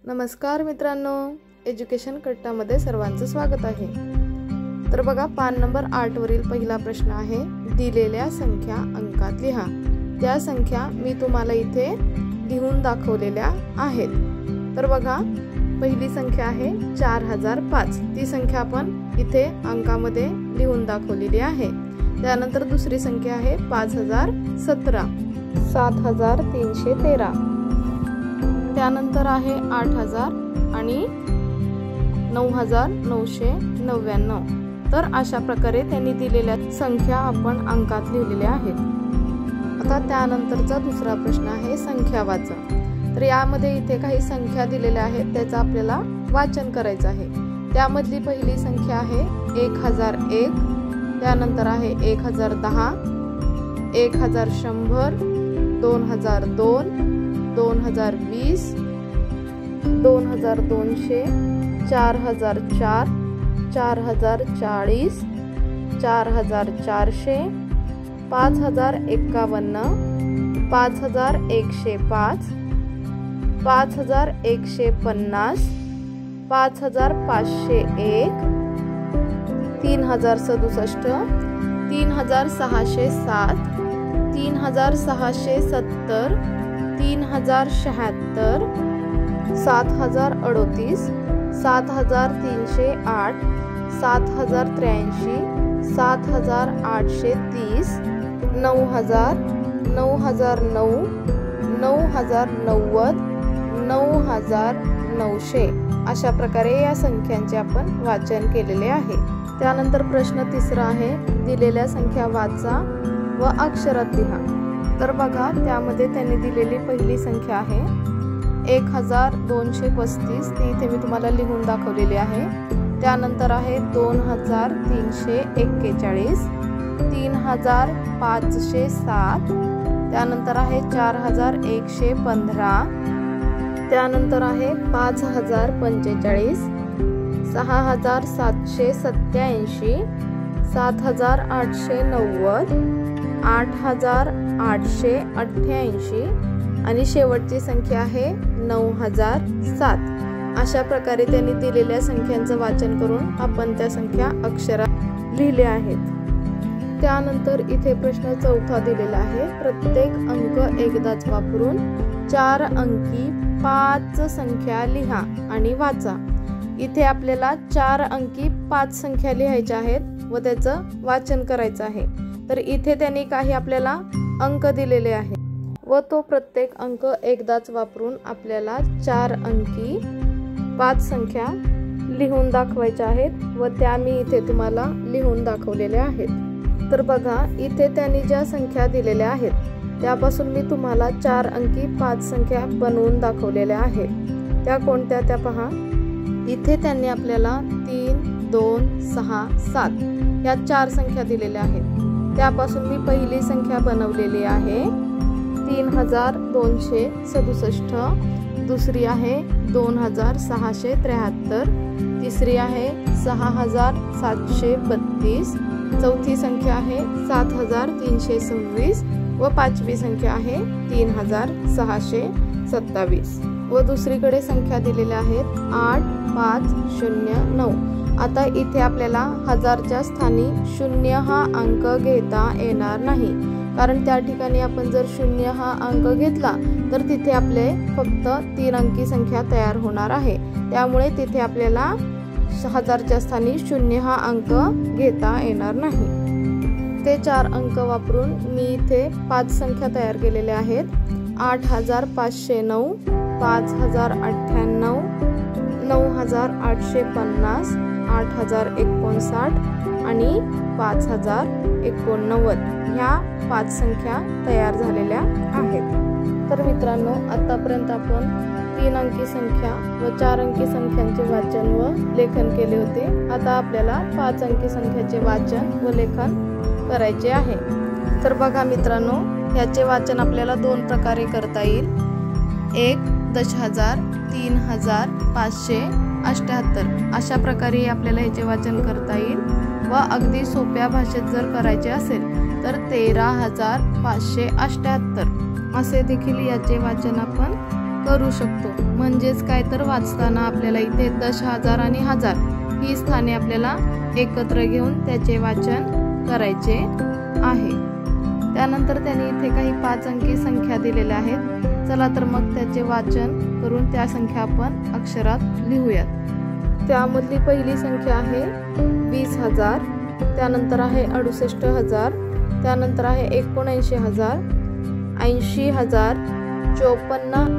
नमस्कार मित्रांनो, एज्युकेशन कट्टामध्ये सर्वांचं स्वागत आहे। तर बघा, पान नंबर 8 वरील पहिला प्रश्न आहे, दिलेल्या संख्या अंकात लिहा। त्या संख्या मी तुम्हाला इथे लिहून दाखवलेल्या आहेत। तर बघा, पहिली संख्या आहे 4005, ती संख्या आपण इथे अंकामध्ये लिहून दाखवलेली आहे। त्यानंतर दुसरी संख्या आहे 5017, 7313, त्यानंतर आहे 8000 आणि 9999। तर अशा प्रकारे त्यांनी दिलेल्या संख्या आपण अंकात लिहिलेल्या आहेत। आता त्यानंतरचा दुसरा प्रश्न आहे संख्या वाचा। तर यामध्ये इथे काही संख्या दिलेल्या आहेत, त्याचं आपल्याला वाचन करायचं आहे। त्यामधली पहिली संख्या आहे 1001, त्यानंतर आहे 1010, 1100, 2002, 2020, 2200, 4004, 4040, 4400, 5051, 5105, 5150, 5501, 3067, 3607, 3670, 3076, 7038, 7308, 7083, 7830, 9000, 9009, 9090, 9900 अशा प्रकारे या संख्यांचे आपण वाचन केलेले आहे। त्यानंतर प्रश्न तिसरा आहे, दिलेल्या संख्या वाचा व अक्षरात लिहा। तर बघा, त्यामध्ये त्यांनी दिलेली पहिली संख्या आहे 1235, ती इथे मी तुम्हाला लिहून दाखवलेली आहे। त्यानंतर आहे 2341, 3507, त्यानंतर आहे 4115, त्यानंतर आहे 5045, 6787, 7890, 8888 आणि शेवटची संख्या आहे 9007। अशा प्रकारे त्यांनी दिलेल्या संख्यांचं वाचन करून आपण त्या संख्या अक्षरात लिहिल्या आहेत। त्यानंतर इथे प्रश्न चौथा दिलेला आहे, प्रत्येक अंक एकदाच वापरून 4 अंकी 5 संख्या लिहा आणि वाचा। इथे आपल्याला 4 अंकी 5 संख्या लिहायच्या आहेत व त्याचं वाचन करायचं आहे। तर इथे त्यांनी काही आपल्याला अंक दिलेले आहेत व तो प्रत्येक अंक एकदाच वापरून आपल्याला 4 अंकी 5 संख्या लिहून दाखवायच्या आहेत व त्या मी इथे तुम्हाला लिहून दाखवलेल्या आहेत। तर बघा, इथे त्यांनी ज्या संख्या दिलेल्या आहेत त्यापासून मी तुम्हाला 4 अंकी 5 संख्या बनवून दाखवलेल्या आहेत। त्या कोणत्या त्या पहा। इथे त्यांनी आपल्याला 3, 2, 6, 7 या 4 संख्या दिलेल्या आहेत। त्यापासून मी पहिली संख्या बनवलेली आहे 3267, दुसरी आहे 2673, तिसरी आहे 6732, चौथी संख्या आहे 7326 व पाचवी संख्या आहे 3627 व दुसरीकडे संख्या दिलेल्या आहेत 8509। आता इथे आपल्याला हजारच्या स्थानी 0 हा अंक घेता येणार नाही, कारण त्या ठिकाणी आपण जर 0 हा अंक घेतला तर तिथे आपले फक्त 3 अंकी संख्या तयार होणार आहे। त्यामुळे तिथे आपल्याला हजारच्या स्थानी 0 हा अंक घेता येणार नाही। ते 4 अंक वापरून मी इथे 5 संख्या तयार केलेल्या आहेत 8509, 5098, 9850, 8059 आणि 5089 ह्या 5 संख्या तयार झालेल्या आहेत। तर मित्रांनो, आतापर्यंत आपण 3 अंकी संख्या व 4 अंकी संख्यांचे वाचन व लेखन केले होते। आता आपल्याला 5 अंकी संख्याचे वाचन व लेखन करायचे आहे। तर बघा मित्रांनो, याचे वाचन आपल्याला 2 प्रकारे करता येईल। 1 दशहजार, 3578 अशा प्रकारे आपल्याला याचे वाचन करता येईल व अगदी सोप्या भाषेत जर करायचे असेल तर 13578 असे देखील याचे वाचन आपण करू शकतो। म्हणजेच काय तर वाचताना आपल्याला इथे दश, हजार आणि हजार ही स्थाने आपल्याला एकत्र घेऊन त्याचे वाचन करायचे आहे। त्यानंतर त्यांनी इथे काही 5 अंकी संख्या दिलेल्या आहेत। चला तर मग त्याचे वाचन करून त्या संख्या आपण अक्षरात लिहूयात। त्यामधली पहिली संख्या आहे 20,000, त्यानंतर आहे 68,000, त्यानंतर आहे 79,000, 80,000, 54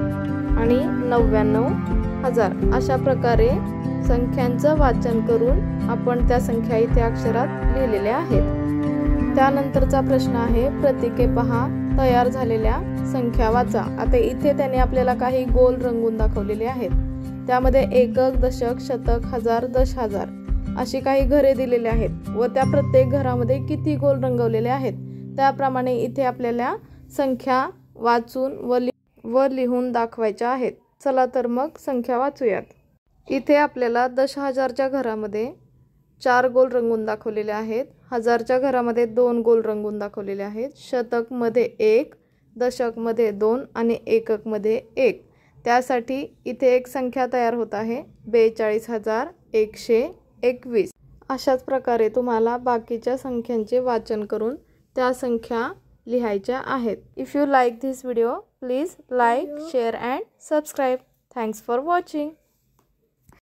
आणि 99,000 अशा प्रकारे संख्यांचं वाचन करून आपण त्या संख्या इथे अक्षरात लिहिलेल्या आहेत। त्यानंतरचा प्रश्न आहे प्रतीके पहा, तयार झालेल्या संख्या वाचा। आता इथे त्याने आपल्याला काही गोल रंगून दाखवलेले आहेत। त्यामध्ये एकक, दशक, शतक, हजार, दश हजार अशी काही घरे दिलेली आहेत व त्या प्रत्येक घरामध्ये किती गोल रंगवलेले आहेत त्याप्रमाणे इथे आपल्याला संख्या वाचून व लिहून दाखवायच्या आहेत। चला तर मग संख्या वाचूयात। इथे आपल्याला दश हजारच्या घरामध्ये 4 गोल रंगून दाखवलेले आहेत, हजारच्या घरामध्ये 2 गोल रंगून दाखवलेले आहेत, शतक मध्ये 1, दशक मध्ये 2 आणि एकक मध्ये 1। त्यासाठी इथे एक संख्या तयार होत आहे 42,121। अशाच प्रकारे तुम्हाला बाकीच्या संख्यांचे वाचन करून त्या संख्या लिहायच्या आहेत। If you like this video please like, share and subscribe. Thanks for watching.